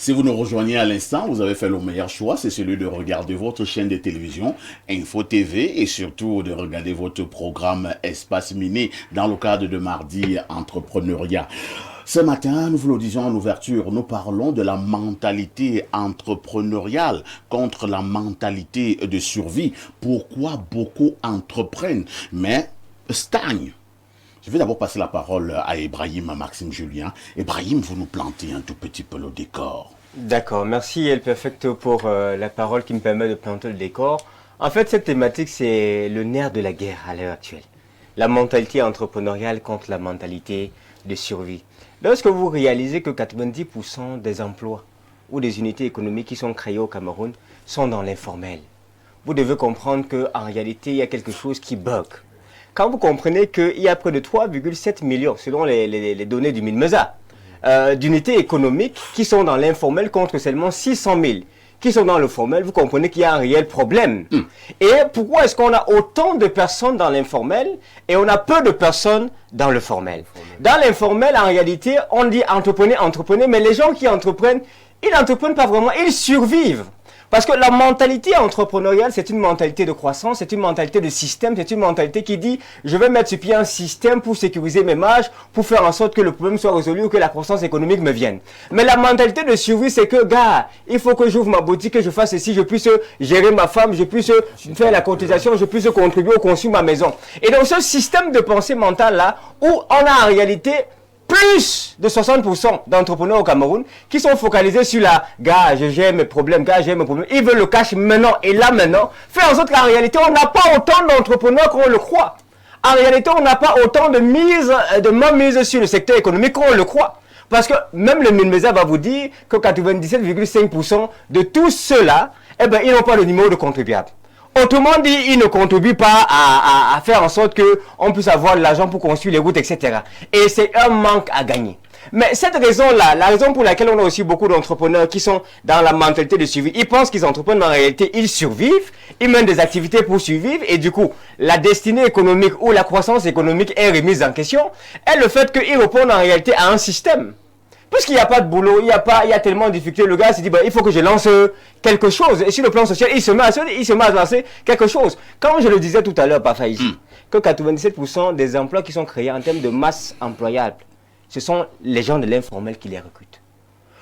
Si vous nous rejoignez à l'instant, vous avez fait le meilleur choix, c'est celui de regarder votre chaîne de télévision Info TV et surtout de regarder votre programme Espace Mini dans le cadre de Mardi Entrepreneuriat. Ce matin, nous vous le disons en ouverture, nous parlons de la mentalité entrepreneuriale contre la mentalité de survie. Pourquoi beaucoup entreprennent mais stagnent? Je vais d'abord passer la parole à Ibrahim, à Maxime Julien. Ibrahim, vous nous plantez un tout petit peu le décor. D'accord, merci El Perfecto pour la parole qui me permet de planter le décor. En fait, cette thématique, c'est le nerf de la guerre à l'heure actuelle. La mentalité entrepreneuriale contre la mentalité de survie. Lorsque vous réalisez que 90% des emplois ou des unités économiques qui sont créées au Cameroun sont dans l'informel, vous devez comprendre qu'en réalité, il y a quelque chose qui bug. Quand vous comprenez qu'il y a près de 3,7 millions, selon les données du MINMESA, d'unités économiques qui sont dans l'informel contre seulement 600 000 qui sont dans le formel, vous comprenez qu'il y a un réel problème. Et pourquoi est-ce qu'on a autant de personnes dans l'informel et on a peu de personnes dans le formel? Dans l'informel, en réalité, on dit entreprenez, entreprenez, mais les gens qui entreprennent, ils n'entreprennent pas vraiment, ils survivent. Parce que la mentalité entrepreneuriale, c'est une mentalité de croissance, c'est une mentalité de système, c'est une mentalité qui dit je vais mettre sur pied un système pour sécuriser mes marges, pour faire en sorte que le problème soit résolu ou que la croissance économique me vienne. Mais la mentalité de survie, c'est que, gars, il faut que j'ouvre ma boutique, que je fasse ceci, je puisse gérer ma femme, je puisse faire la cotisation, je puisse contribuer au conçu de ma maison. Et dans ce système de pensée mentale-là, où on a en réalité plus de 60% d'entrepreneurs au Cameroun qui sont focalisés sur la « gars, j'ai mes problèmes, gars, j'ai mes problèmes ». Ils veulent le cash maintenant et là maintenant. Fait en sorte qu'en réalité, on n'a pas autant d'entrepreneurs qu'on le croit. En réalité, on n'a pas autant de mise sur le secteur économique qu'on le croit. Parce que même le MINMESA va vous dire que 97,5% de tous ceux-là, eh ben, ils n'ont pas de numéro de contribuable. Autrement dit, ils ne contribuent pas à faire en sorte qu'on puisse avoir de l'argent pour construire les routes, etc. Et c'est un manque à gagner. Mais cette raison-là, la raison pour laquelle on a aussi beaucoup d'entrepreneurs qui sont dans la mentalité de survie, ils pensent qu'ils entreprennent, mais en réalité, ils survivent, ils mènent des activités pour survivre, et du coup, la destinée économique ou la croissance économique est remise en question, est le fait qu'ils répondent en réalité à un système. Puisqu'il n'y a pas de boulot, il y a tellement de difficultés, le gars s'est dit, bah, il faut que je lance quelque chose. Et sur le plan social, il se met à lancer quelque chose. Comme je le disais tout à l'heure, Pafa, ici, que 97% des emplois qui sont créés en termes de masse employable, ce sont les gens de l'informel qui les recrutent.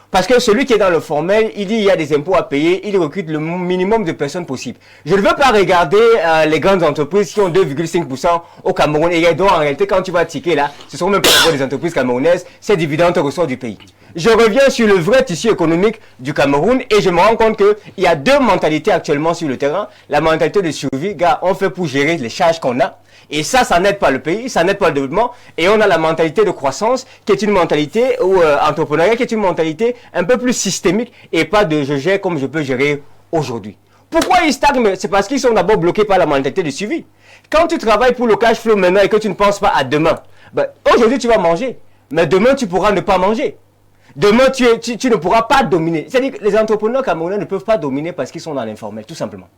Parce que celui qui est dans le formel, il dit il y a des impôts à payer, il recrute le minimum de personnes possible. Je ne veux pas regarder les grandes entreprises qui ont 2,5% au Cameroun. Et donc en réalité, quand tu vas ticker là, ce sont même pas des entreprises camerounaises, ces dividendes ressortent du pays. Je reviens sur le vrai tissu économique du Cameroun et je me rends compte qu'il y a deux mentalités actuellement sur le terrain. La mentalité de survie, gars, on fait pour gérer les charges qu'on a. Et ça n'aide pas le pays, ça n'aide pas le développement. Et on a la mentalité de croissance, qui est une mentalité entrepreneuriale, qui est une mentalité un peu plus systémique et pas de je gère comme je peux gérer aujourd'hui. Pourquoi ils stagnent? C'est parce qu'ils sont d'abord bloqués par la mentalité de suivi. Quand tu travailles pour le cash flow maintenant et que tu ne penses pas à demain, ben, aujourd'hui tu vas manger, mais demain tu pourras ne pas manger. Demain tu ne pourras pas dominer. C'est-à-dire que les entrepreneurs camerounais ne peuvent pas dominer parce qu'ils sont dans l'informel, tout simplement.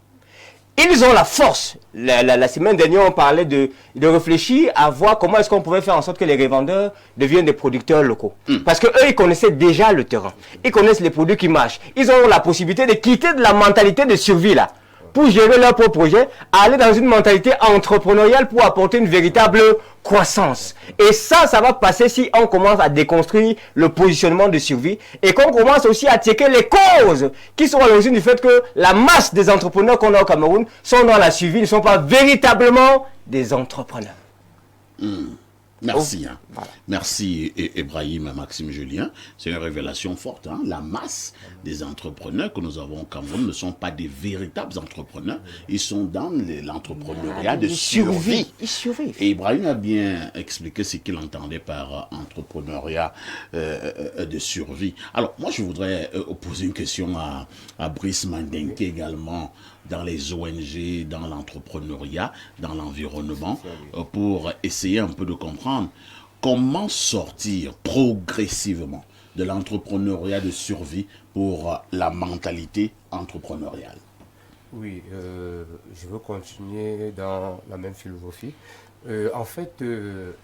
Ils ont la force. La semaine dernière, on parlait de réfléchir à voir comment est-ce qu'on pouvait faire en sorte que les revendeurs deviennent des producteurs locaux. Parce qu'eux, ils connaissaient déjà le terrain. Ils connaissent les produits qui marchent. Ils ont la possibilité de quitter de la mentalité de survie là, pour gérer leur propre projet, aller dans une mentalité entrepreneuriale pour apporter une véritable croissance. Et ça va passer si on commence à déconstruire le positionnement de survie et qu'on commence aussi à checker les causes qui sont à l'origine du fait que la masse des entrepreneurs qu'on a au Cameroun sont dans la survie, ne sont pas véritablement des entrepreneurs. Merci. Voilà. Merci Ibrahim, Maxime Julien. C'est une révélation forte. La masse des entrepreneurs que nous avons au Cameroun ne sont pas des véritables entrepreneurs. Ils sont dans l'entrepreneuriat de survie. Ils survivent. Et Ibrahim a bien expliqué ce qu'il entendait par entrepreneuriat de survie. Alors, moi, je voudrais poser une question à Brice Mandenke également, dans les ONG, dans l'entrepreneuriat, dans l'environnement, pour essayer un peu de comprendre comment sortir progressivement de l'entrepreneuriat de survie pour la mentalité entrepreneuriale. Oui, je veux continuer dans la même philosophie. En fait,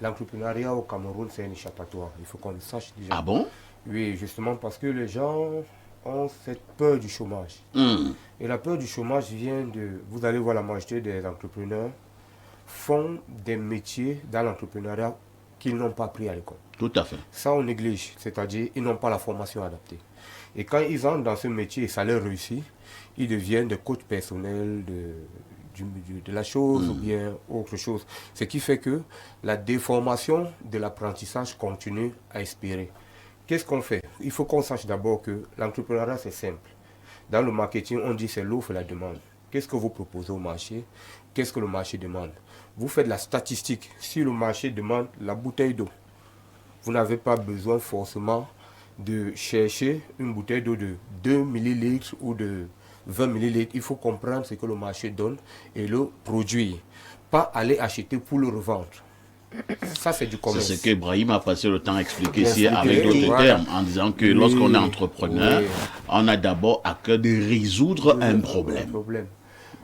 l'entrepreneuriat au Cameroun, c'est un échappatoire. Il faut qu'on le sache déjà. Ah bon? Oui, justement parce que les gens ont cette peur du chômage. Et la peur du chômage vient de... Vous allez voir la majorité des entrepreneurs font des métiers dans l'entrepreneuriat qu'ils n'ont pas appris à l'école. Tout à fait. Ça, on néglige, c'est-à-dire ils n'ont pas la formation adaptée. Et quand ils entrent dans ce métier et ça leur réussit, ils deviennent des coachs personnels de la chose ou bien autre chose. Ce qui fait que la déformation de l'apprentissage continue à expirer. Qu'est-ce qu'on fait? Il faut qu'on sache d'abord que l'entrepreneuriat, c'est simple. Dans le marketing, on dit c'est l'offre et la demande. Qu'est-ce que vous proposez au marché? Qu'est-ce que le marché demande? Vous faites la statistique. Si le marché demande la bouteille d'eau, vous n'avez pas besoin forcément de chercher une bouteille d'eau de 2 millilitres ou de 20 millilitres. Il faut comprendre ce que le marché donne et le produire. Pas aller acheter pour le revendre. Ça, c'est du commerce. C'est ce qu'Ibrahim a passé le temps à expliquer ici avec d'autres termes, en disant que lorsqu'on est entrepreneur, on a d'abord à cœur de résoudre un problème.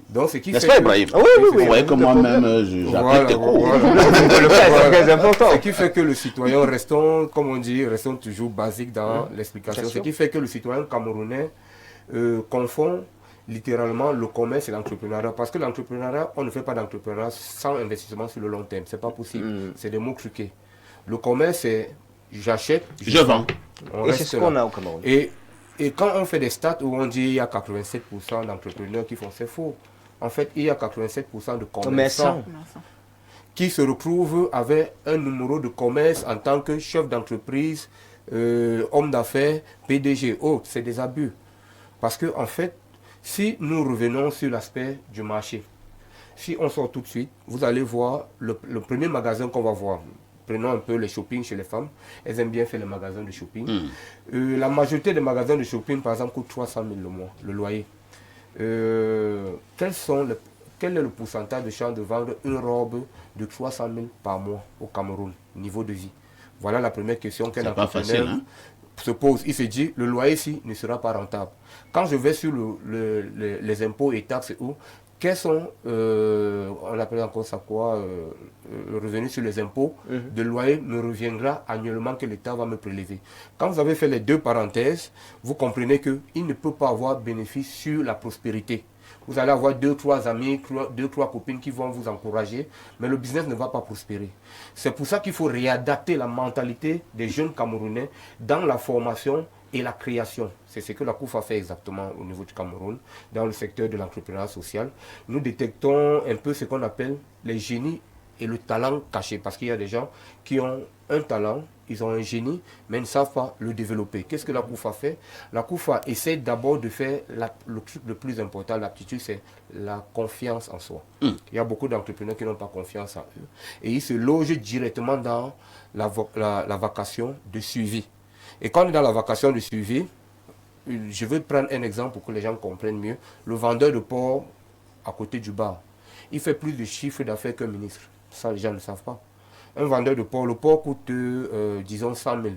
Donc, ce qui N'est-ce fait pas, que... Ibrahim? Oui. Ouais, que moi-même, j'appelle tes cours. C'est très important. Ce qui fait que le citoyen, restons, comme on dit, restons toujours basiques dans l'explication. Ce qui fait que le citoyen camerounais confond littéralement le commerce et l'entrepreneuriat. Parce que l'entrepreneuriat, on ne fait pas d'entrepreneuriat sans investissement sur le long terme. C'est pas possible. C'est des mots truqués. Le commerce, c'est j'achète, Je vends. Et c'est ce qu'on a au Cameroun. Et quand on fait des stats où on dit il y a 87% d'entrepreneurs qui font, c'est faux. En fait, il y a 87% de commerçants qui se retrouvent avec un numéro de commerce en tant que chef d'entreprise, homme d'affaires, PDG. Oh, c'est des abus. Parce que, en fait, si nous revenons sur l'aspect du marché, si on sort tout de suite, vous allez voir le premier magasin qu'on va voir. Prenons un peu les shopping chez les femmes. Elles aiment bien faire les magasins de shopping. La majorité des magasins de shopping, par exemple, coûtent 300 000 le mois, le loyer. Quel est le pourcentage de chance de vendre une robe de 300 000 par mois au Cameroun, niveau de vie? Voilà la première question qu'un entrepreneur se pose. Il se dit, le loyer ici ne sera pas rentable. Quand je vais sur les impôts et taxes, quels sont, on appelle encore ça quoi, le revenu sur les impôts de loyer me reviendra annuellement que l'État va me prélever. Quand vous avez fait les deux parenthèses, vous comprenez qu'il ne peut pas avoir bénéfice sur la prospérité. Vous allez avoir 2-3 amis, 2-3 copines qui vont vous encourager, mais le business ne va pas prospérer. C'est pour ça qu'il faut réadapter la mentalité des jeunes Camerounais dans la formation et la création. C'est ce que la COUF a fait exactement au niveau du Cameroun, dans le secteur de l'entrepreneuriat social. Nous détectons un peu ce qu'on appelle les génies et le talent caché, parce qu'il y a des gens qui ont un talent, ils ont un génie, mais ils ne savent pas le développer. Qu'est-ce que la COUF a fait? La COUF a essayé d'abord de faire le truc le plus important, l'aptitude, c'est la confiance en soi. Il y a beaucoup d'entrepreneurs qui n'ont pas confiance en eux. Et ils se logent directement dans la vacation de suivi. Et quand on est dans la vacation de suivi, je vais prendre un exemple pour que les gens comprennent mieux. Le vendeur de porc à côté du bar, il fait plus de chiffre d'affaires qu'un ministre. Ça, les gens ne savent pas. Un vendeur de porc, le porc coûte, disons, 100 000,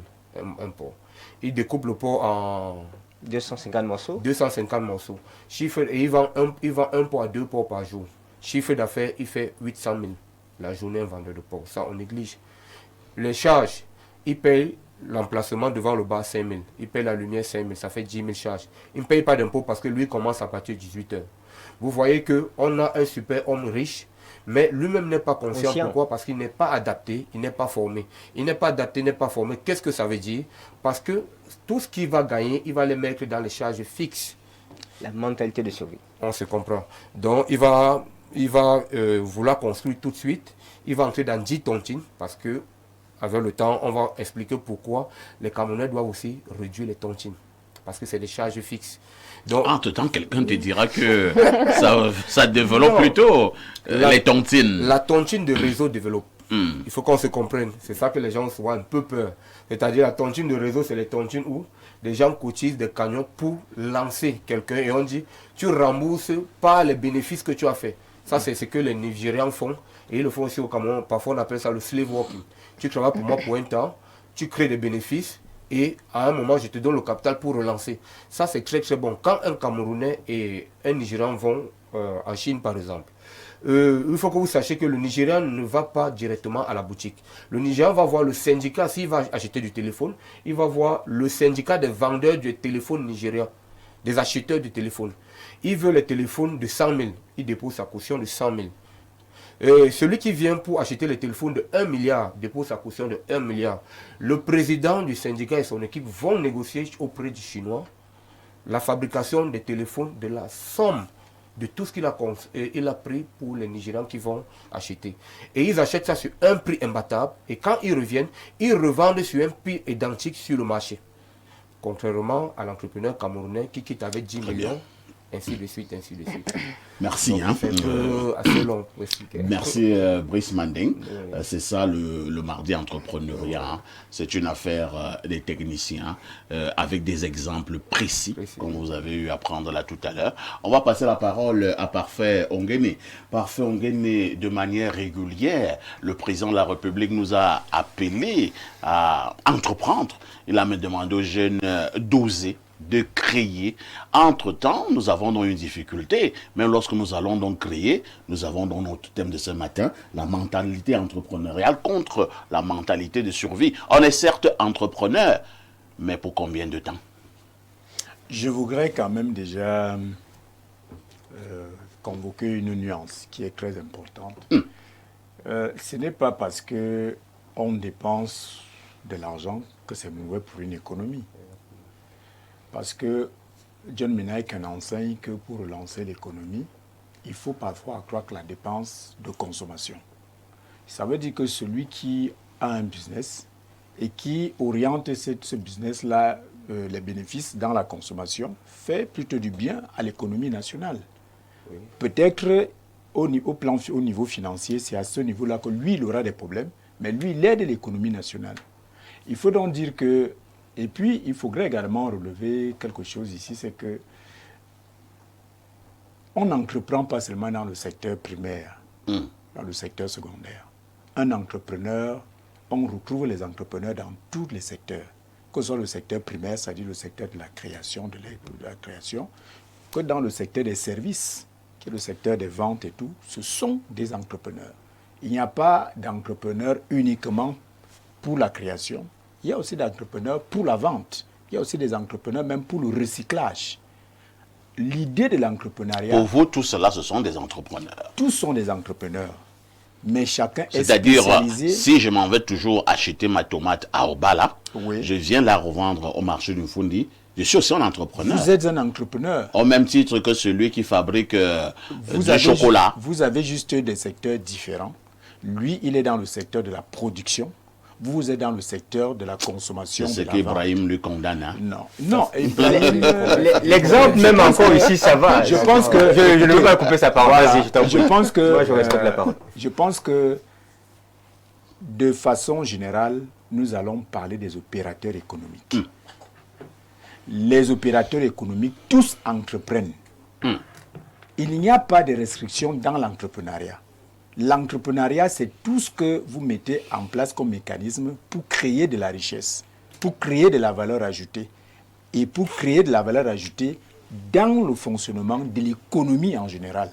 un porc. Il découpe le porc en 250 morceaux. 250 morceaux. Chiffre, et il vend un porc à 2 porcs par jour. Chiffre d'affaires, il fait 800 000 la journée, un vendeur de porc. Ça, on néglige. Les charges, il paye l'emplacement devant le bar 5 000. Il paye la lumière 5 000, ça fait 10 000 charges. Il ne paye pas d'impôt parce que lui commence à partir de 18 heures. Vous voyez qu'on a un super homme riche, mais lui-même n'est pas conscient. Pourquoi? Parce qu'il n'est pas adapté, il n'est pas formé. Il n'est pas adapté, il n'est pas formé. Qu'est-ce que ça veut dire? Parce que tout ce qu'il va gagner, il va les mettre dans les charges fixes. La mentalité de survie. On se comprend. Donc, il va vouloir construire tout de suite. Il va entrer dans 10 tontines parce que, avec le temps, on va expliquer pourquoi les Camerounais doivent aussi réduire les tontines. Parce que c'est des charges fixes. Donc, entre-temps, quelqu'un te dira que ça développe plutôt les tontines. La tontine de réseau développe. Il faut qu'on se comprenne. C'est ça que les gens ont un peu peur. C'est-à-dire la tontine de réseau, c'est les tontines où des gens cotisent des camions pour lancer quelqu'un. Et on dit, tu rembourses pas les bénéfices que tu as fait. Ça, c'est ce que les Nigérians font. Et ils le font aussi au Cameroun. Parfois, on appelle ça le slave walking. Tu travailles pour moi pour un temps, tu crées des bénéfices. Et à un moment, je te donne le capital pour relancer. Ça, c'est très très bon. Quand un Camerounais et un Nigérian vont en Chine, par exemple, il faut que vous sachiez que le Nigérian ne va pas directement à la boutique. Le Nigérian va voir le syndicat, s'il va acheter du téléphone, il va voir le syndicat des vendeurs de téléphones nigérians, des acheteurs de téléphones. Il veut les téléphones de 100 000, il dépose sa caution de 100 000. Celui qui vient pour acheter les téléphones de 1 milliard dépose sa caution de 1 milliard. Le président du syndicat et son équipe vont négocier auprès du Chinois la fabrication des téléphones de la somme de tout ce qu'il a pris pour les Nigérians qui vont acheter. Et ils achètent ça sur un prix imbattable. Et quand ils reviennent, ils revendent sur un prix identique sur le marché. Contrairement à l'entrepreneur camerounais qui quitte avec 10 millions. Ainsi de suite, ainsi de suite. Merci. Donc, Hein. Assez long. Merci Brice Manding. C'est ça le mardi entrepreneuriat. Hein. C'est une affaire des techniciens avec des exemples précis, comme vous avez eu à prendre là tout à l'heure. On va passer la parole à Parfait Ongene. Parfait Ongene, de manière régulière, le président de la République nous a appelé à entreprendre. Il a même demandé aux jeunes d'oser, de créer. Entre-temps, nous avons donc une difficulté. Mais lorsque nous allons donc créer, nous avons donc notre thème de ce matin, la mentalité entrepreneuriale contre la mentalité de survie. On est certes entrepreneur, mais pour combien de temps? Je voudrais quand même déjà convoquer une nuance qui est très importante. Ce n'est pas parce qu'on dépense de l'argent que c'est mauvais pour une économie. Parce que John Menaik enseigne que pour relancer l'économie, il faut parfois accroître la dépense de consommation. Ça veut dire que celui qui a un business et qui oriente ce business-là, les bénéfices dans la consommation, fait plutôt du bien à l'économie nationale. Oui. Peut-être au niveau financier, c'est à ce niveau-là que lui, il aura des problèmes, mais lui, il aide l'économie nationale. Il faut donc dire que et puis, il faudrait également relever quelque chose ici, c'est que on n'entreprend pas seulement dans le secteur primaire, dans le secteur secondaire. Un entrepreneur, on retrouve les entrepreneurs dans tous les secteurs, que ce soit le secteur primaire, c'est-à-dire le secteur de la création, que dans le secteur des services, qui est le secteur des ventes et tout, ce sont des entrepreneurs. Il n'y a pas d'entrepreneurs uniquement pour la création. Il y a aussi des entrepreneurs pour la vente. Il y a aussi des entrepreneurs même pour le recyclage. L'idée de l'entrepreneuriat... Pour vous, tout cela, ce sont des entrepreneurs. Tous sont des entrepreneurs. Mais chacun est c'est-à-dire, spécialisé... si je m'en vais toujours acheter ma tomate à Obala, oui. Je viens la revendre au marché du Fundi, je suis aussi un entrepreneur. Vous êtes un entrepreneur. Au même titre que celui qui fabrique du chocolat. Vous avez juste des secteurs différents. Lui, il est dans le secteur de la production. Vous êtes dans le secteur de la consommation. C'est ce qu'Ibrahim lui condamne. Hein? Non. L'exemple même encore ici, ça va. Je pense que... Je ne veux pas couper sa parole. Voilà, Vas-y, je pense que... Moi, je respecte la parole. Je pense que, de façon générale, nous allons parler des opérateurs économiques. Les opérateurs économiques, tous entreprennent. Il n'y a pas de restrictions dans l'entrepreneuriat. L'entrepreneuriat, c'est tout ce que vous mettez en place comme mécanisme pour créer de la richesse, pour créer de la valeur ajoutée et pour créer de la valeur ajoutée dans le fonctionnement de l'économie en général.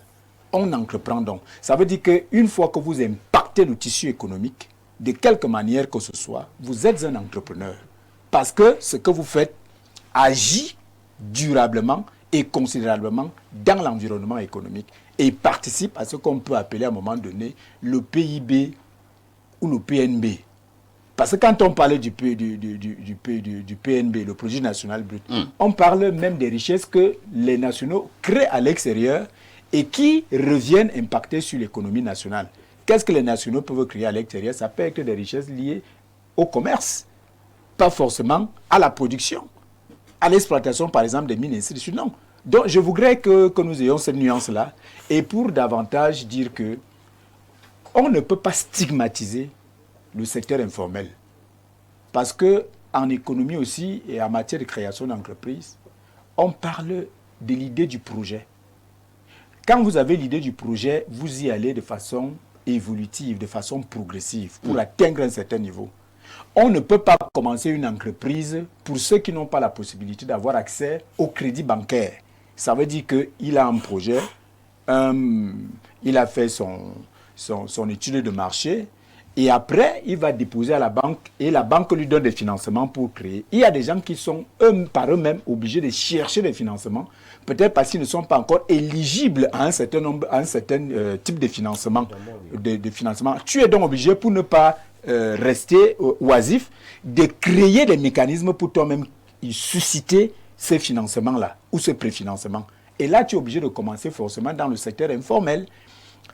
On entreprend donc. Ça veut dire qu'une fois que vous impactez le tissu économique, de quelque manière que ce soit, vous êtes un entrepreneur. Parce que ce que vous faites agit durablement et considérablement dans l'environnement économique et participe à ce qu'on peut appeler à un moment donné le PIB ou le PNB. Parce que quand on parlait du PNB, le produit national brut, on parle même des richesses que les nationaux créent à l'extérieur et qui reviennent impacter sur l'économie nationale. Qu'est-ce que les nationaux peuvent créer à l'extérieur? Ça peut être des richesses liées au commerce, pas forcément à la production, à l'exploitation par exemple des mines et ainsi de suite. Non. Donc je voudrais que nous ayons cette nuance-là et pour davantage dire que on ne peut pas stigmatiser le secteur informel. Parce qu'en économie aussi et en matière de création d'entreprise, on parle de l'idée du projet. Quand vous avez l'idée du projet, vous y allez de façon évolutive, de façon progressive, pour atteindre un certain niveau. On ne peut pas commencer une entreprise pour ceux qui n'ont pas la possibilité d'avoir accès au crédit bancaire. Ça veut dire qu'il a un projet, il a fait son étude de marché, et après, il va déposer à la banque, et la banque lui donne des financements pour créer. Il y a des gens qui sont, par eux-mêmes, obligés de chercher des financements, peut-être parce qu'ils ne sont pas encore éligibles à un certain type de financement, financement. Tu es donc obligé, pour ne pas rester oisif, de créer des mécanismes pour toi-même susciter ces financements-là, ou ce préfinancement. Et là, tu es obligé de commencer forcément dans le secteur informel.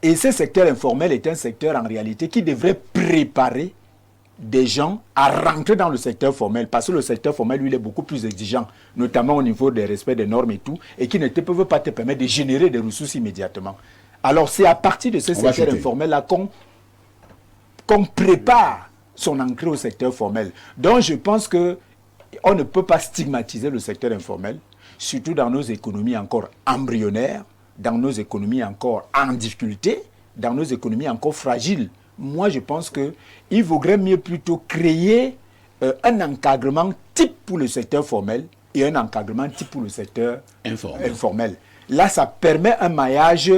Et ce secteur informel est un secteur en réalité qui devrait préparer des gens à rentrer dans le secteur formel. Parce que le secteur formel, lui, il est beaucoup plus exigeant, notamment au niveau des respects des normes et tout, et qui ne peuvent pas te permettre de générer des ressources immédiatement. Alors, c'est à partir de ce secteur informel-là qu'on prépare son entrée au secteur formel. Donc, je pense qu'on ne peut pas stigmatiser le secteur informel, surtout dans nos économies encore embryonnaires, dans nos économies encore en difficulté, dans nos économies encore fragiles. Moi, je pense qu'il vaudrait mieux plutôt créer un encadrement type pour le secteur formel et un encadrement type pour le secteur informel. Là, ça permet un maillage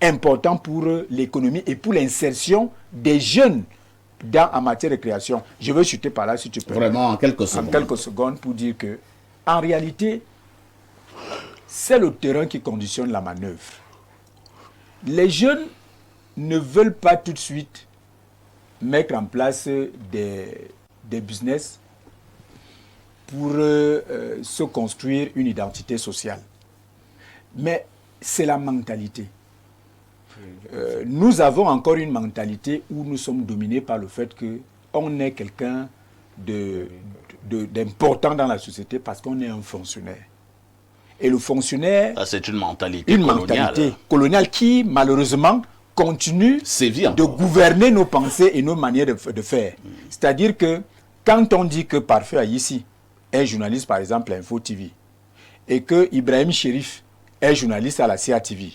important pour l'économie et pour l'insertion des jeunes en matière de création. Je veux chuter par là, si tu peux. Vraiment, en quelques secondes. En quelques secondes pour dire que, en réalité, c'est le terrain qui conditionne la manœuvre. Les jeunes ne veulent pas tout de suite mettre en place des business pour se construire une identité sociale. Mais c'est la mentalité. Nous avons encore une mentalité où nous sommes dominés par le fait qu'on est quelqu'un d'important dans la société parce qu'on est un fonctionnaire. Et le fonctionnaire... c'est une mentalité coloniale qui, malheureusement, continue de gouverner nos pensées et nos manières de faire. C'est-à-dire que quand on dit que Parfait Aïssi est journaliste, par exemple, à Info TV, et que Ibrahim Chérif est journaliste à la CATV,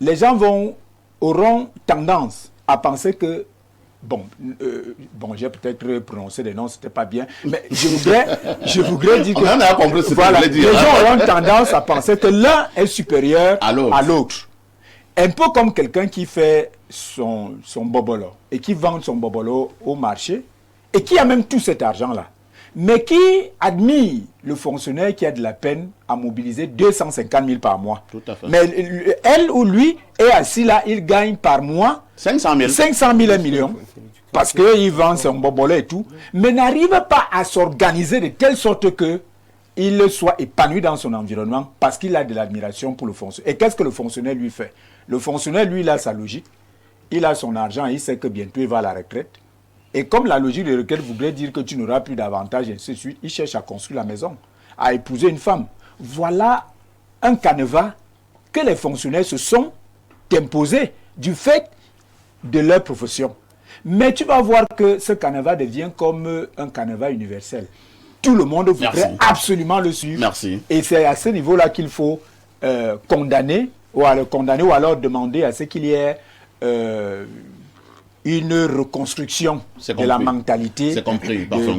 les gens auront tendance à penser que bon, j'ai peut-être prononcé des noms, c'était pas bien, mais je voudrais dire que voilà, les gens auront tendance à penser que l'un est supérieur à l'autre. Un peu comme quelqu'un qui fait son bobolo et qui vend son bobolo au marché et qui a même tout cet argent-là, mais qui admire le fonctionnaire qui a de la peine à mobiliser 250 000 par mois. Tout à fait. Mais elle ou lui est assis là, il gagne par mois 500 000, 1 million, parce qu'il vend son bobolo et tout, mais n'arrive pas à s'organiser de telle sorte qu'il soit épanoui dans son environnement parce qu'il a de l'admiration pour le fonctionnaire. Et qu'est-ce que le fonctionnaire lui fait? Le fonctionnaire, lui, il a sa logique, il a son argent, il sait que bientôt il va à la retraite. Et comme la logique de retraite voudrait dire que tu n'auras plus d'avantages, et ainsi de suite, il cherche à construire la maison, à épouser une femme. Voilà un canevas que les fonctionnaires se sont imposés du fait de leur profession. Mais tu vas voir que ce canevas devient comme un canevas universel. Tout le monde voudrait absolument le suivre. Merci. Et c'est à ce niveau-là qu'il faut condamner ou alors demander à ce qu'il y ait une reconstruction de la mentalité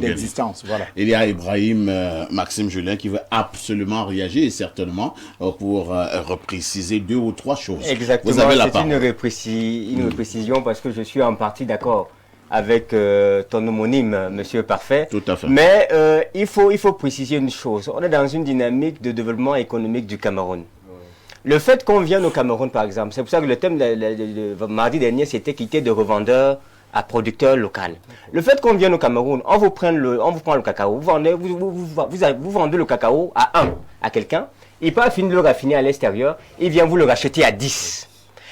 d'existence. Voilà. Il y a Ibrahim Maxime Julien qui veut absolument réagir, certainement, pour repréciser 2 ou 3 choses. Exactement, c'est une reprécision parce que je suis en partie d'accord avec ton homonyme, Monsieur Parfait. Tout à fait. Mais il faut préciser une chose. On est dans une dynamique de développement économique du Cameroun. Le fait qu'on vienne au Cameroun, par exemple, c'est pour ça que le thème de mardi dernier, c'était quitter de revendeur à producteur local. Le fait qu'on vienne au Cameroun, on vous prend le cacao, vous vendez le cacao à quelqu'un, il peut finir de le raffiner à l'extérieur, il vient vous le racheter à 10.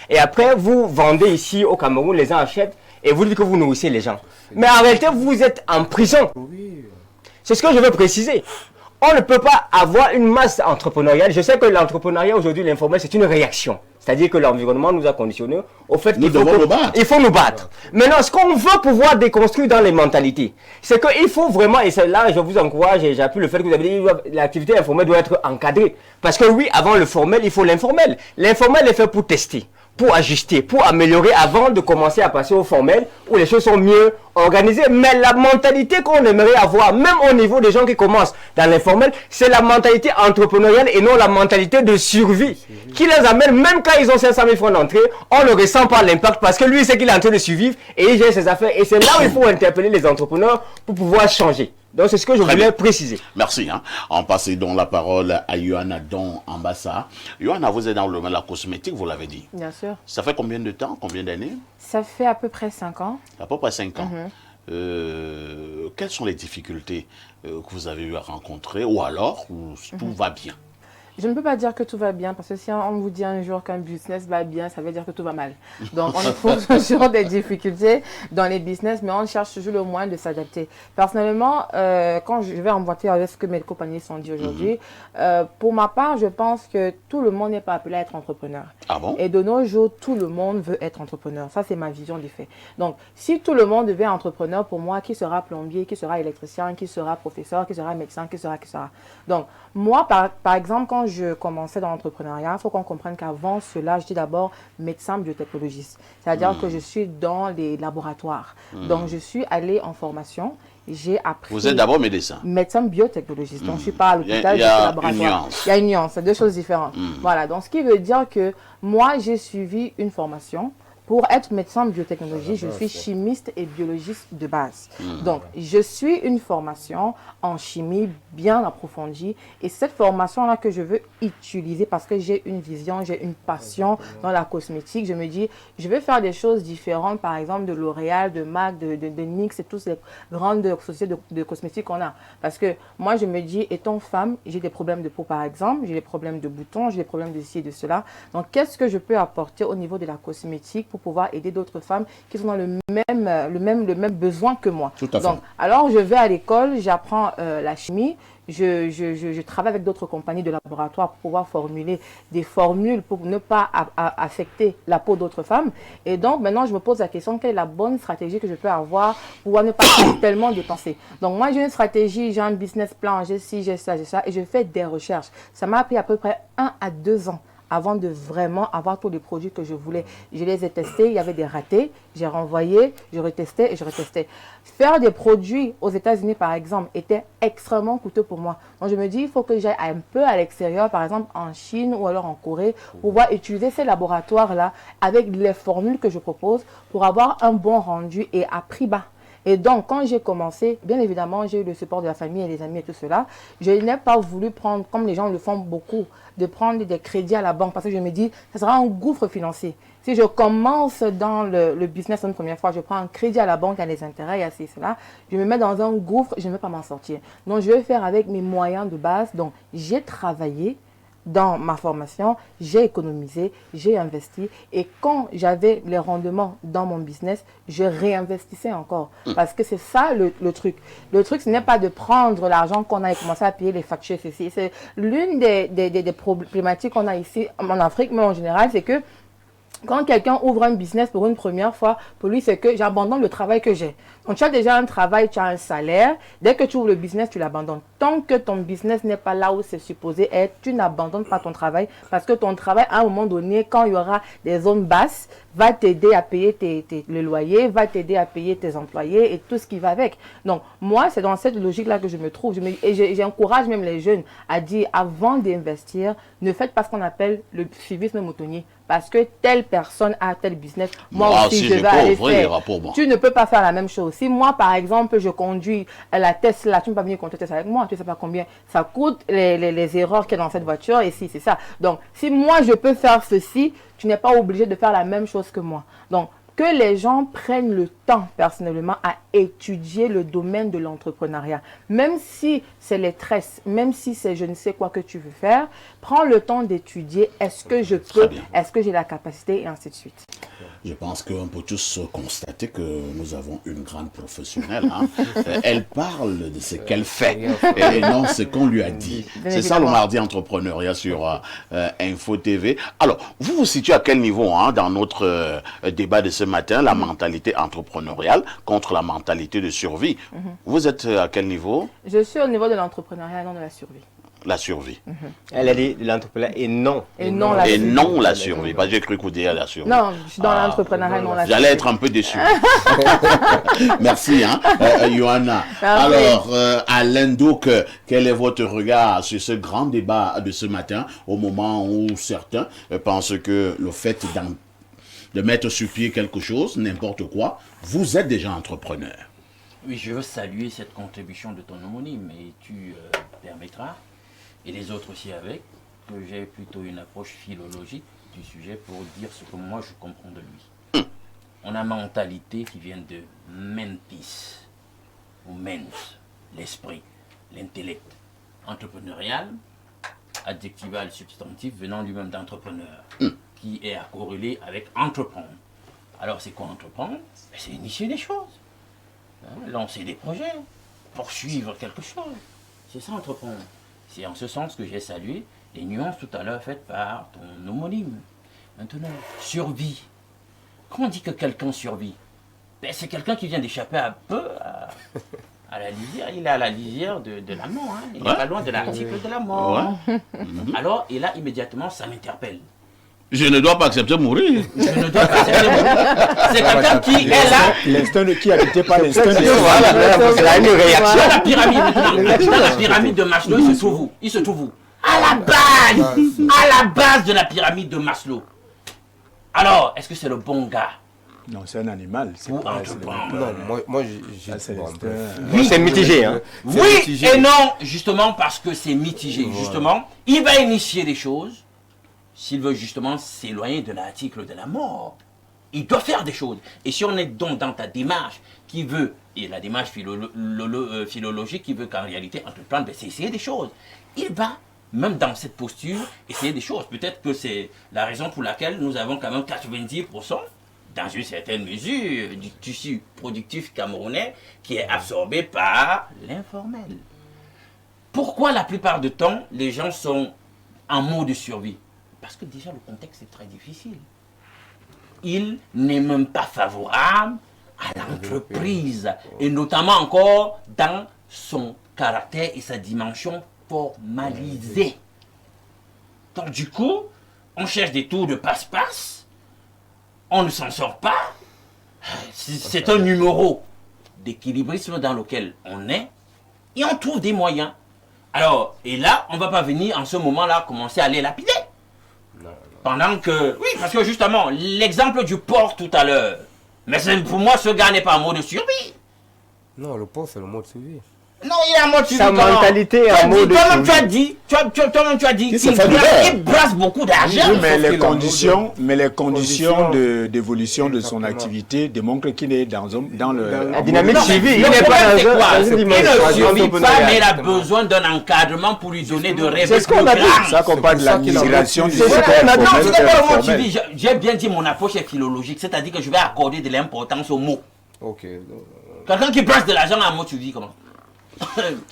Et après, vous vendez ici au Cameroun, les gens achètent et vous dites que vous nourrissez les gens. Mais en réalité, vous êtes en prison. C'est ce que je veux préciser. On ne peut pas avoir une masse entrepreneuriale. Je sais que l'entrepreneuriat aujourd'hui, l'informel, c'est une réaction. C'est-à-dire que l'environnement nous a conditionnés au fait qu'il faut nous battre. Maintenant, ce qu'on veut pouvoir déconstruire dans les mentalités, c'est qu'il faut vraiment, et là je vous encourage et j'appuie le fait que vous avez dit l'activité informelle doit être encadrée. Parce que oui, avant le formel, il faut l'informel. L'informel est fait pour tester, pour ajuster, pour améliorer avant de commencer à passer au formel où les choses sont mieux organisées. Mais la mentalité qu'on aimerait avoir, même au niveau des gens qui commencent dans l'informel, c'est la mentalité entrepreneuriale et non la mentalité de survie qui les amène, même quand ils ont 500 000 francs d'entrée, on ne ressent pas l'impact parce que lui, c'est qu'il est en train de survivre et il gère ses affaires. Et c'est là où il faut interpeller les entrepreneurs pour pouvoir changer. Donc, c'est ce que je voulais préciser. Merci. On passe donc la parole à Johanna Don Ambassa. Johanna, vous êtes dans le domaine de la cosmétique, vous l'avez dit. Bien sûr. Ça fait combien de temps, combien d'années? Ça fait à peu près 5 ans. À peu près 5 ans. Quelles sont les difficultés que vous avez eu à rencontrer ou alors où tout va bien? Je ne peux pas dire que tout va bien parce que si on vous dit un jour qu'un business va bien, ça veut dire que tout va mal. Donc, on trouve toujours des difficultés dans les business, mais on cherche toujours le moyen de s'adapter. Personnellement, quand je vais emboîter avec ce que mes compagnies sont dit aujourd'hui, pour ma part, je pense que tout le monde n'est pas appelé à être entrepreneur. Ah bon? Et de nos jours, tout le monde veut être entrepreneur. Ça, c'est ma vision des faits. Donc, si tout le monde devient entrepreneur, pour moi, qui sera plombier, qui sera électricien, qui sera professeur, qui sera médecin, qui sera. Donc, moi, par exemple, quand je commençais dans l'entrepreneuriat, il faut qu'on comprenne qu'avant cela, je dis d'abord médecin biotechnologiste. C'est-à-dire que je suis dans les laboratoires. Donc, je suis allée en formation. J'ai appris... Vous êtes d'abord médecin? Médecin biotechnologiste. Donc, je ne suis pas à l'hôpital, je suis au laboratoire. Il y a une nuance, c'est deux choses différentes. Voilà, donc ce qui veut dire que moi, j'ai suivi une formation. Pour être médecin de biotechnologie, je suis chimiste et biologiste de base. Donc, je suis une formation en chimie bien approfondie. Et cette formation-là que je veux utiliser parce que j'ai une vision, j'ai une passion dans la cosmétique. Je me dis, je veux faire des choses différentes, par exemple, de L'Oréal, de MAC, de NYX et toutes les grandes sociétés de cosmétiques qu'on a. Parce que moi, je me dis, étant femme, j'ai des problèmes de peau, par exemple, j'ai des problèmes de boutons, j'ai des problèmes de ci et de cela. Donc, qu'est-ce que je peux apporter au niveau de la cosmétique pour pouvoir aider d'autres femmes qui sont dans le même besoin que moi. Tout à fait. Donc, alors, je vais à l'école, j'apprends la chimie, je travaille avec d'autres compagnies de laboratoire pour pouvoir formuler des formules pour ne pas affecter la peau d'autres femmes. Et donc, maintenant, je me pose la question, quelle est la bonne stratégie que je peux avoir pour pouvoir ne pas tellement dépenser. Donc, moi, j'ai une stratégie, j'ai un business plan, j'ai ci, j'ai ça, et je fais des recherches. Ça m'a pris à peu près 1 à 2 ans avant de vraiment avoir tous les produits que je voulais. Je les ai testés, il y avait des ratés, j'ai renvoyé, je retestais et je retestais. Faire des produits aux États-Unis, par exemple, était extrêmement coûteux pour moi. Donc je me dis, il faut que j'aille un peu à l'extérieur, par exemple en Chine ou alors en Corée, pour pouvoir utiliser ces laboratoires-là avec les formules que je propose pour avoir un bon rendu et à prix bas. Et donc, quand j'ai commencé, bien évidemment, j'ai eu le support de la famille et des amis et tout cela. Je n'ai pas voulu prendre, comme les gens le font beaucoup, de prendre des crédits à la banque parce que je me dis, ça sera un gouffre financier. Si je commence dans le business une première fois, je prends un crédit à la banque, il y a les intérêts, il y a cela, je me mets dans un gouffre, je ne vais pas m'en sortir. Donc, je vais faire avec mes moyens de base. Donc, j'ai travaillé dans ma formation, j'ai économisé, j'ai investi et quand j'avais les rendements dans mon business, je réinvestissais encore. Parce que c'est ça le truc. Le truc, ce n'est pas de prendre l'argent qu'on a et commencer à payer les factures. C'est l'une des problématiques qu'on a ici en Afrique, mais en général, c'est que quand quelqu'un ouvre un business pour une première fois, pour lui, c'est que j'abandonne le travail que j'ai. Donc, tu as déjà un travail, tu as un salaire. Dès que tu ouvres le business, tu l'abandonnes. Tant que ton business n'est pas là où c'est supposé être, tu n'abandonnes pas ton travail parce que ton travail, à un moment donné, quand il y aura des zones basses, va t'aider à payer le loyer, va t'aider à payer tes employés et tout ce qui va avec. Donc, moi, c'est dans cette logique-là que je me trouve. Et j'encourage même les jeunes à dire, avant d'investir, ne faites pas ce qu'on appelle le suivisme moutonnier. Parce que telle personne a tel business, moi aussi je vais aller faire. Tu ne peux pas faire la même chose. Si moi, par exemple, je conduis la Tesla, tu ne peux pas venir conduire Tesla avec moi, tu ne sais pas combien ça coûte, les erreurs qu'il y a dans cette voiture, et si, c'est ça. Donc, si moi, je peux faire ceci, tu n'es pas obligé de faire la même chose que moi. Donc, que les gens prennent le temps, personnellement, à étudier le domaine de l'entrepreneuriat. Même si c'est les tresses, même si c'est je ne sais quoi que tu veux faire, prends le temps d'étudier. Est-ce que je peux, est-ce que j'ai la capacité, et ainsi de suite. Je pense qu'on peut tous constater que nous avons une grande professionnelle. Elle parle de ce qu'elle fait et non ce qu'on lui a dit. C'est ça le mardi entrepreneuriat sur Info TV. Alors, vous vous situez à quel niveau dans notre débat de ce matin, la mentalité entrepreneuriale contre la mentalité de survie? Vous êtes à quel niveau? Je suis au niveau de l'entrepreneuriat, non de la survie. La survie. Elle a dit l'entrepreneuriat et non. Et non la Et survie. non la survie. Parce que j'ai cru que vous disiez la survie. Non, je suis dans l'entrepreneuriat, non la survie. J'allais être un peu déçu. Merci, hein, Johanna. Merci. Alors, Alain Douk, quel est votre regard sur ce grand débat de ce matin, au moment où certains pensent que le fait de mettre sur pied quelque chose, n'importe quoi, vous êtes déjà entrepreneur. Oui, je veux saluer cette contribution de ton homonyme et tu permettras, et les autres aussi avec, que j'ai plutôt une approche philologique du sujet pour dire ce que moi je comprends de lui. On a mentalité qui vient de mentis, ou mens, l'esprit, l'intellect, entrepreneurial, adjectival, substantif venant lui-même d'entrepreneur, qui est à corréler avec entreprendre. Alors c'est quoi entreprendre? C'est initier des choses. Lancer des projets, poursuivre quelque chose. C'est ça entreprendre. C'est en ce sens que j'ai salué les nuances tout à l'heure faites par ton homonyme. Maintenant, survie. Quand on dit que quelqu'un survit, ben, c'est quelqu'un qui vient d'échapper un peu à la lisière. Il est à la lisière de la mort. Hein. Il n'est pas loin de l'article de la mort. Alors, et là, immédiatement, ça m'interpelle. Je ne dois pas accepter de mourir. Je ne dois pas accepter de mourir. C'est quelqu'un qui est là. L'instinct de qui habitait pas l'instinct de Voilà, une réaction. Dans la pyramide, dans la pyramide de Maslow, il se trouve où? Il se trouve où? À la base de la pyramide de Maslow. Alors, est-ce que c'est le bon gars? Non, c'est un animal. C'est Ou pas entreprendre? Non, moi j'ai... c'est bon, l'instinct. Oui. C'est mitigé, hein. Oui mitigé. et non, justement parce que c'est mitigé. Justement, il va initier des choses s'il veut justement s'éloigner de l'article de la mort. Il doit faire des choses. Et si on est donc dans ta démarche qui veut, et la démarche philologique qui veut qu'en réalité entreprendre, ben, c'est essayer des choses. Il va, même dans cette posture, essayer des choses. Peut-être que c'est la raison pour laquelle nous avons quand même 90%, dans une certaine mesure, du tissu productif camerounais qui est absorbé par l'informel. Pourquoi la plupart du temps, les gens sont en mode survie? Parce que déjà, le contexte est très difficile. Il n'est même pas favorable à l'entreprise, et notamment encore dans son caractère et sa dimension formalisée. Donc du coup, on cherche des tours de passe-passe, on ne s'en sort pas. C'est un numéro d'équilibrisme dans lequel on est, et on trouve des moyens. Alors, et là, on ne va pas venir en ce moment-là commencer à les lapider. Pendant que, oui, parce que justement, l'exemple du porc tout à l'heure, mais pour moi, ce gars n'est pas en mode survie. Non, le pauvre, c'est le mode survie. Non, il est en mode survie. Sa mentalité est en mode Toi-même, tu as survie. dit, toi-même, tu as dit se fait qu'il brasse beaucoup d'argent. Oui, mais sauf les qu'il a conditions, conditions d'évolution de son activité démontrent qu'il est dans le... La dynamique Non, suivie, il le n'est problème, pas c'est dans quoi? une Il dimension ne survit pas, mais il a entrepreneuriale. besoin d'un encadrement pour lui donner de rêves. C'est ce qu'on a dit. Ça qu'on parle de la pour ça qu'il a migration du C'est ce secteur qu'on a dit. Non, informel ce n'est vers pas le mot informel. survie. J'ai bien dit mon approche est philologique, c'est-à-dire que je vais accorder de l'importance au mot. Ok. Quelqu'un qui brasse de l'argent à un mot, tu dis comment?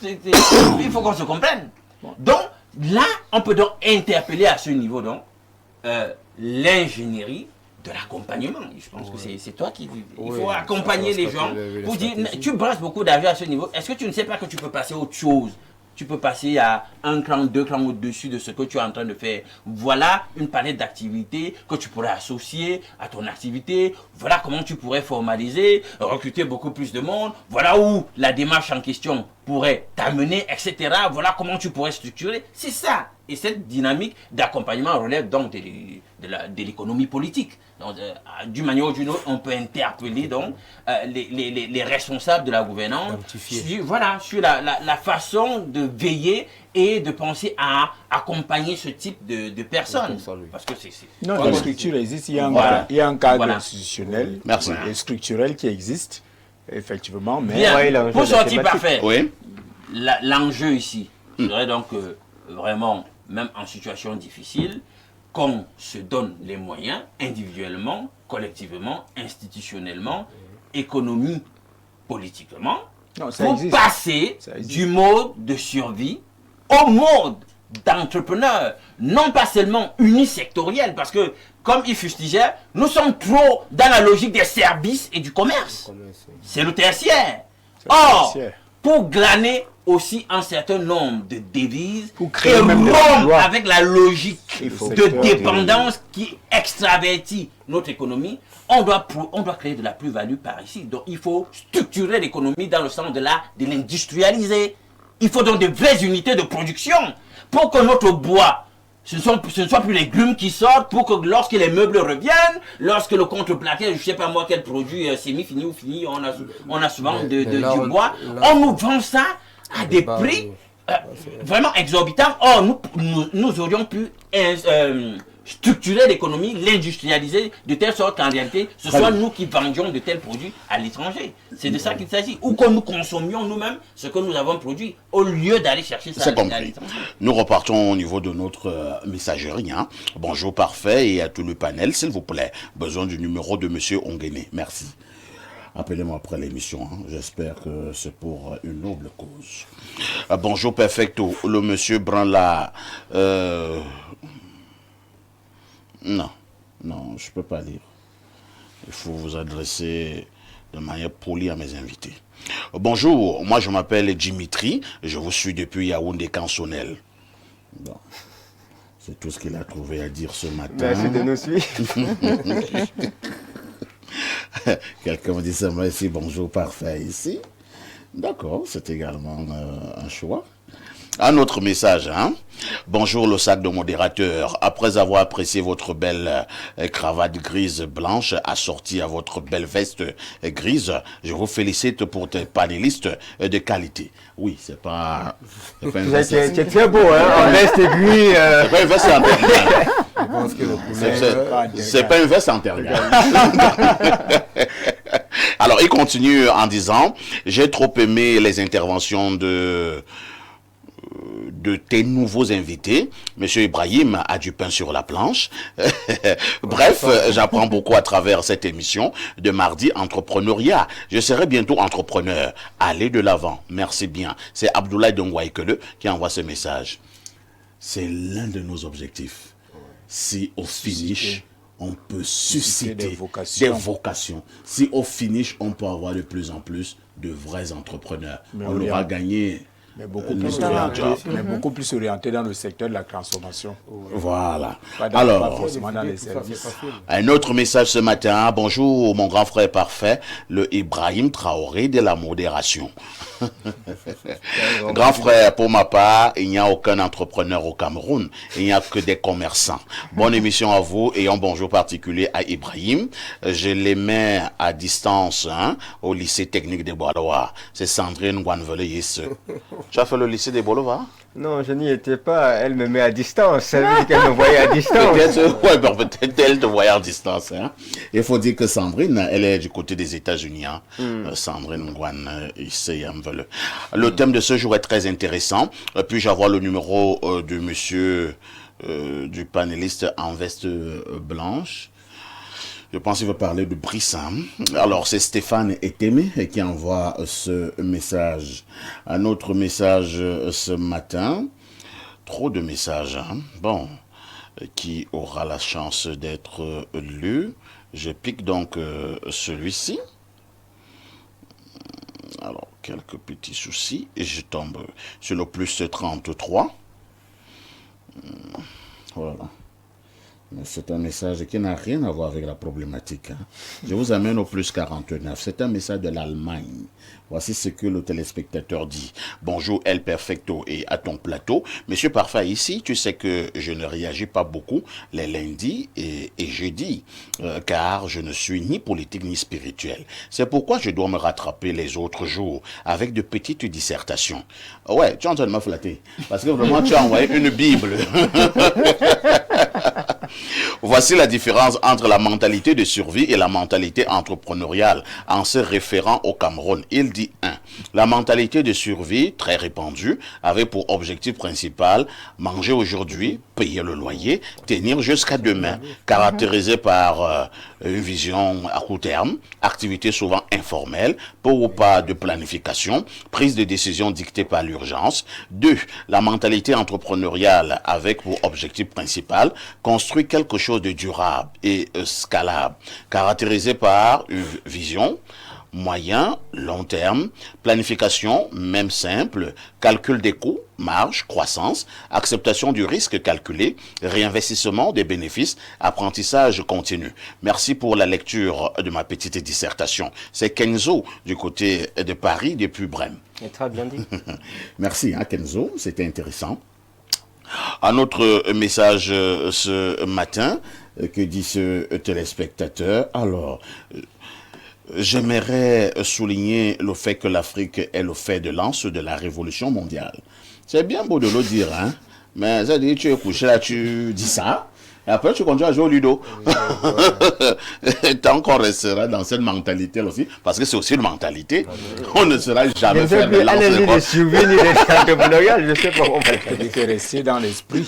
Il faut qu'on se comprenne. Donc, là, on peut donc interpeller à ce niveau donc l'ingénierie de l'accompagnement. Je pense que c'est toi qui... Il faut Oui, accompagner ça, les ça, gens les pour dire, stratégies. tu brasses beaucoup d'argent à ce niveau. Est-ce que tu ne sais pas que tu peux passer à autre chose? Tu peux passer à un cran, deux crans au-dessus de ce que tu es en train de faire. Voilà une palette d'activités que tu pourrais associer à ton activité. Voilà comment tu pourrais formaliser, recruter beaucoup plus de monde. Voilà où la démarche en question pourrait t'amener, etc. Voilà comment tu pourrais structurer. C'est ça. Et cette dynamique d'accompagnement relève donc de l'économie politique. Donc, d'une manière ou d'une autre, on peut interpeller donc les responsables de la gouvernance sur la façon de veiller et de penser à accompagner ce type de personnes. Parce que c'est Non, la structure existe, il y a un cadre institutionnel et structurel qui existe, effectivement, mais... bien. Pour sortir parfait, Oui. l'enjeu ici serait donc vraiment, même en situation difficile, qu'on se donne les moyens, individuellement, collectivement, institutionnellement, économie, politiquement, Non, ça pour existe. passer Ça existe. du mode de survie au mode d'entrepreneur, non pas seulement unisectoriel, parce que, comme il fustigeait, nous sommes trop dans la logique des services et du commerce. C'est le tertiaire. Or, tertiaire. pour glaner aussi un certain nombre de devises Pour et créer même des rompre emplois. avec la logique faut de faire dépendance qui extravertit notre économie. On doit créer de la plus-value par ici. Donc il faut structurer l'économie dans le sens de l'industrialiser. Il faut donc de vraies unités de production pour que notre bois, ce ne soit plus les grumes qui sortent, pour que lorsque les meubles reviennent, lorsque le contreplaqué, je ne sais pas moi quel produit semi-fini ou fini, on a souvent du bois, on nous vend ça à des prix vraiment exorbitants. Or, nous aurions pu structurer l'économie, l'industrialiser de telle sorte qu'en réalité, ce soit nous qui vendions de tels produits à l'étranger. C'est de ça qu'il s'agit. Ou que nous consommions nous-mêmes ce que nous avons produit, au lieu d'aller chercher ça à l'étranger. Nous repartons au niveau de notre messagerie. Hein. Bonjour parfait et à tout le panel, s'il vous plaît. Besoin du numéro de Monsieur Onguene. Merci. Appelez-moi après l'émission. Hein. J'espère que c'est pour une noble cause. Bonjour perfecto. Le monsieur Branla... Non, je ne peux pas lire. Il faut vous adresser de manière polie à mes invités. Bonjour, moi je m'appelle Dimitri, je vous suis depuis Yaoundé Cansonel. Bon, c'est tout ce qu'il a trouvé à dire ce matin. Merci de nous suivre. Quelqu'un me dit seulement ici, bonjour parfait ici. D'accord, c'est également un choix. Un autre message, hein. Bonjour le sac de modérateur. Après avoir apprécié votre belle cravate grise blanche assortie à votre belle veste grise, je vous félicite pour tes panélistes de qualité. Oui, c'est pas une veste. C'est très beau, hein, en veste gris. C'est pas une veste intérieure. Je pense que le poulet, C'est pas une veste intérieure. Alors, il continue en disant, j'ai trop aimé les interventions de tes nouveaux invités. Monsieur Ibrahim a du pain sur la planche. Bref, j'apprends beaucoup à travers cette émission de mardi entrepreneuriat. Je serai bientôt entrepreneur. Allez de l'avant. Merci bien. C'est Abdoulaye Dongwaïkele qui envoie ce message. C'est l'un de nos objectifs. Si au finish, on peut susciter des vocations. Si au finish, on peut avoir de plus en plus de vrais entrepreneurs. On aura gagné... Mais beaucoup plus orienté dans le secteur de la transformation. Voilà. Pas forcément dans les services. Un autre message ce matin. Bonjour, mon grand frère parfait, le Ibrahim Traoré de la modération. Grand frère, pour ma part, il n'y a aucun entrepreneur au Cameroun. Il n'y a que des commerçants. Bonne émission à vous et un bonjour particulier à Ibrahim. Je les mets à distance au lycée technique de Boaloa. C'est Sandrine Gwanvele-Yisse. Tu as fait le lycée des Bolova? Non, je n'y étais pas. Elle me met à distance. Elle me dit qu'elle me voyait à distance. Peut-être elle te voyait à distance. Hein. Il faut dire que Sandrine, elle est du côté des États-Unis. Hein. Sandrine Ngwan, ici, le thème de ce jour est très intéressant. Puis-je avoir le numéro de monsieur, du panéliste en veste blanche? Je pense qu'il veut parler de Brissam. Alors, c'est Stéphane Etémé qui envoie ce message. Un autre message ce matin. Trop de messages. Hein? Bon, qui aura la chance d'être lu. Je pique donc celui-ci. Alors, quelques petits soucis. Et je tombe sur le plus 33. Voilà. Mais c'est un message qui n'a rien à voir avec la problématique. Hein. Je vous amène au plus 49. C'est un message de l'Allemagne. Voici ce que le téléspectateur dit. Bonjour El Perfecto et à ton plateau. Monsieur Parfait, ici, tu sais que je ne réagis pas beaucoup les lundis et jeudis, car je ne suis ni politique ni spirituel. C'est pourquoi je dois me rattraper les autres jours avec de petites dissertations. Ouais, tu es en train de me flatter. Parce que vraiment, tu as envoyé une Bible. Voici la différence entre la mentalité de survie et la mentalité entrepreneuriale en se référant au Cameroun. Il dit 1. La mentalité de survie, très répandue, avait pour objectif principal manger aujourd'hui, payer le loyer, tenir jusqu'à demain, caractérisée par une vision à court terme, activité souvent informelle, peu ou pas de planification, prise de décision dictée par l'urgence. 2. La mentalité entrepreneuriale avec pour objectif principal construire quelque chose de durable et scalable, caractérisé par une vision, moyen, long terme, planification, même simple, calcul des coûts, marge, croissance, acceptation du risque calculé, réinvestissement des bénéfices, apprentissage continu. Merci pour la lecture de ma petite dissertation. C'est Kenzo du côté de Paris depuis Brême. Et très bien dit. Merci Kenzo, c'était intéressant. Un autre message ce matin, que dit ce téléspectateur. Alors, j'aimerais souligner le fait que l'Afrique est le fer de lance de la révolution mondiale. C'est bien beau de le dire, hein, mais ça dit, tu es couché là, tu dis ça, et après tu continues à jouer au ludo. Tant qu'on restera dans cette mentalité aussi, parce que c'est aussi une mentalité, on ne sera jamais fer de lance. De souvenirs entrepreneurial, je sais pas comment on va le C'est resté dans l'esprit.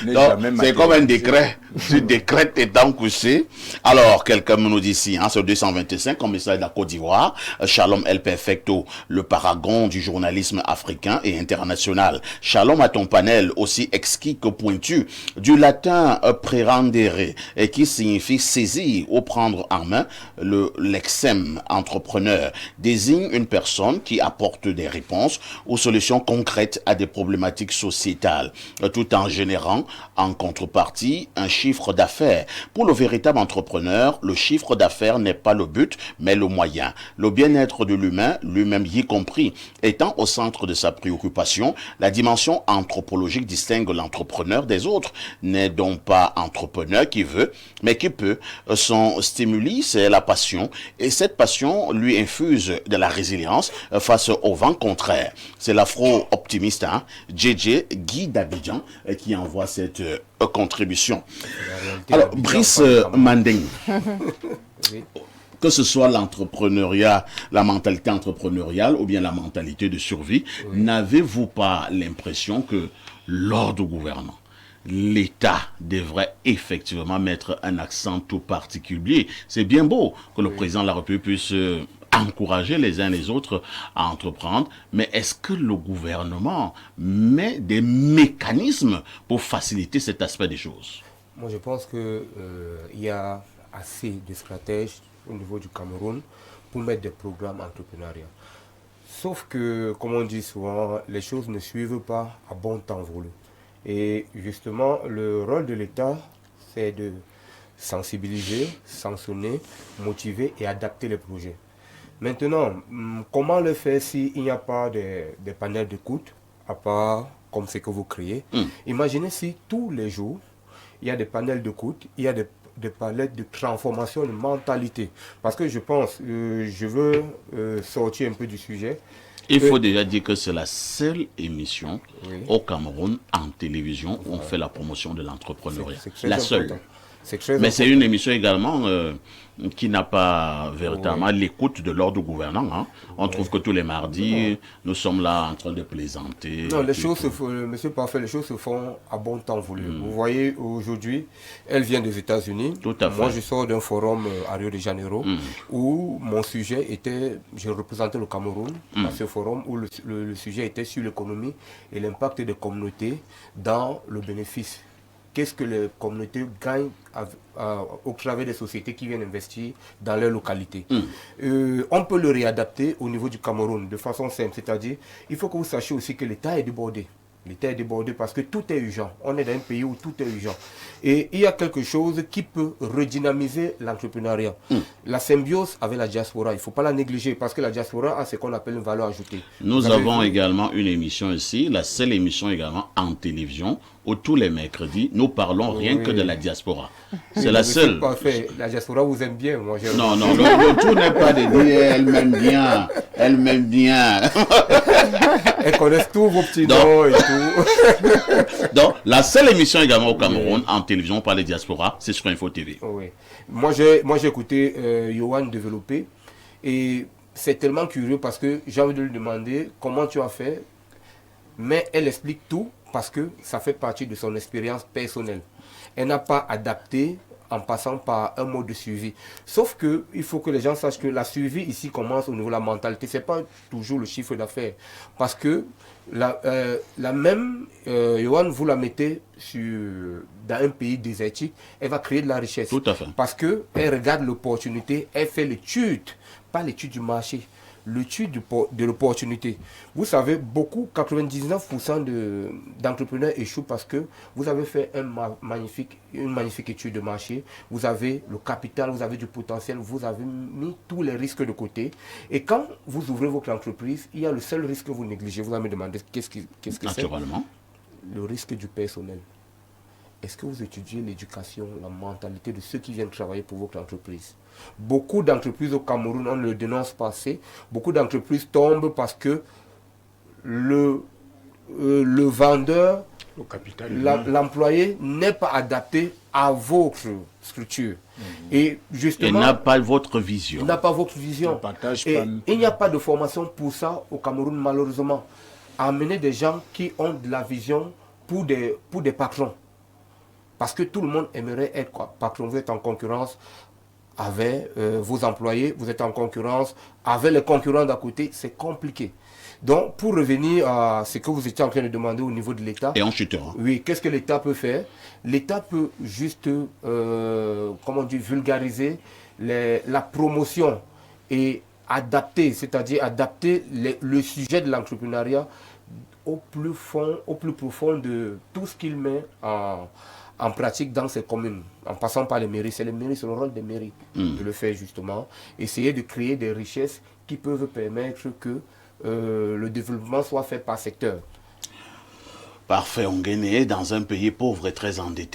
C'est comme un décret. Tu décrètes étant couché. Alors, quelqu'un nous dit ici, sur 225, comme message de la Côte d'Ivoire, Shalom El Perfecto, le paragon du journalisme africain et international. Shalom à ton panel, aussi exquis que pointu, du latin prérendere, et qui signifie saisir ou prendre en main. Le lexème entrepreneur désigne une personne qui apporte des réponses ou solutions concrètes à des problématiques sociétales, tout en générant en contrepartie un chiffre d'affaires. Pour le véritable entrepreneur, le chiffre d'affaires n'est pas le but, mais le moyen. Le bien-être de l'humain, lui-même y compris, étant au centre de sa préoccupation, la dimension anthropologique distingue l'entrepreneur des autres. N'est donc pas entrepreneur qui veut, mais qui peut. Son stimuli, c'est la passion, et cette passion lui infuse de la résilience face au vent contraire. C'est l'afro-optimiste, JJ Guy d'Abidjan, qui envoie cette contribution. Alors, Brice Manding, que ce soit l'entrepreneuriat, la mentalité entrepreneuriale ou bien la mentalité de survie, n'avez-vous pas l'impression que l'ordre gouvernant, l'État devrait effectivement mettre un accent tout particulier? C'est bien beau que le président de la République puisse encourager les uns les autres à entreprendre, mais est-ce que le gouvernement met des mécanismes pour faciliter cet aspect des choses? Moi, je pense qu'il y a assez de stratèges au niveau du Cameroun pour mettre des programmes entrepreneuriaux. Sauf que, comme on dit souvent, les choses ne suivent pas à bon temps voulu. Et justement, le rôle de l'État, c'est de sensibiliser, sanctionner, motiver et adapter les projets. Maintenant, comment le faire s'il n'y a pas des panels d'écoute, à part comme ce que vous créez? Imaginez si tous les jours, il y a des panels d'écoute, il y a des palettes de transformation de mentalité. Parce que je pense, je veux sortir un peu du sujet. Il faut déjà dire que c'est la seule émission au Cameroun en télévision où on fait la promotion de l'entrepreneuriat. La seule. Mais c'est une émission également qui n'a pas véritablement l'écoute de l'ordre gouvernant. On trouve que tous les mardis, nous sommes là en train de plaisanter. Non, les choses se font, monsieur Parfait, les choses se font à bon temps voulu. Vous voyez, aujourd'hui, elle vient des États-Unis. Tout à fait. Moi, je sors d'un forum à Rio de Janeiro où mon sujet était, je représentais le Cameroun à ce forum où le sujet était sur l'économie et l'impact des communautés dans le bénéfice. Qu'est-ce que les communautés gagnent au travers des sociétés qui viennent investir dans leur localité. On peut le réadapter au niveau du Cameroun de façon simple, c'est-à-dire il faut que vous sachiez aussi que l'État est débordé. L'État est débordé parce que tout est urgent. On est dans un pays où tout est urgent. Et il y a quelque chose qui peut redynamiser l'entrepreneuriat. La symbiose avec la diaspora, il ne faut pas la négliger parce que la diaspora a ce qu'on appelle une valeur ajoutée. Nous avons également une émission ici, la seule émission également en télévision, où tous les mercredis, nous parlons rien que de la diaspora. C'est la seule. Parfait. La diaspora vous aime bien. Moi, non, le tout n'est pas de dire elle m'aime bien. Elle m'aime bien. Elles connaissent tous vos petits noms et tout. Donc, la seule émission également au Cameroun, en télévision par les diasporas, c'est sur Info TV. Oui. Moi, j'ai écouté Yohan développer et c'est tellement curieux parce que j'ai envie de lui demander comment tu as fait, mais elle explique tout parce que ça fait partie de son expérience personnelle. Elle n'a pas adapté en passant par un mode de suivi. Sauf que il faut que les gens sachent que la suivi ici commence au niveau de la mentalité. Ce n'est pas toujours le chiffre d'affaires. Parce que la même, Yohan, vous la mettez dans un pays désertique, elle va créer de la richesse. Tout à fait. Parce qu'elle regarde l'opportunité, elle fait l'étude pas l'étude du marché, l'étude de l'opportunité. Vous savez, 99% d'entrepreneurs échouent parce que vous avez fait une magnifique étude de marché, vous avez le capital, vous avez du potentiel, vous avez mis tous les risques de côté. Et quand vous ouvrez votre entreprise, il y a le seul risque que vous négligez. Vous allez me demander qu'est-ce que c'est? Naturellement. Le risque du personnel. Est-ce que vous étudiez l'éducation, la mentalité de ceux qui viennent travailler pour votre entreprise? Beaucoup d'entreprises au Cameroun, on ne le dénonce pas assez, beaucoup d'entreprises tombent parce que le vendeur, l'employé n'est pas adapté à votre structure. Et justement, il n'a pas votre vision. Il n'a pas votre vision. Et il n'y a pas de formation pour ça au Cameroun, malheureusement. Amener des gens qui ont de la vision pour des patrons. Parce que tout le monde aimerait être patron. Vous êtes en concurrence avec vos employés, vous êtes en concurrence avec les concurrents d'à côté, c'est compliqué. Donc, pour revenir à ce que vous étiez en train de demander au niveau de l'État. Et on chutera. Oui, qu'est-ce que l'État peut faire? L'État peut juste, vulgariser la promotion et adapter, c'est-à-dire adapter le sujet de l'entrepreneuriat au plus profond de tout ce qu'il met en pratique dans ces communes, en passant par les mairies. C'est le rôle des mairies de le faire justement. Essayer de créer des richesses qui peuvent permettre que le développement soit fait par secteur. Parfait, on gagne dans un pays pauvre et très endetté.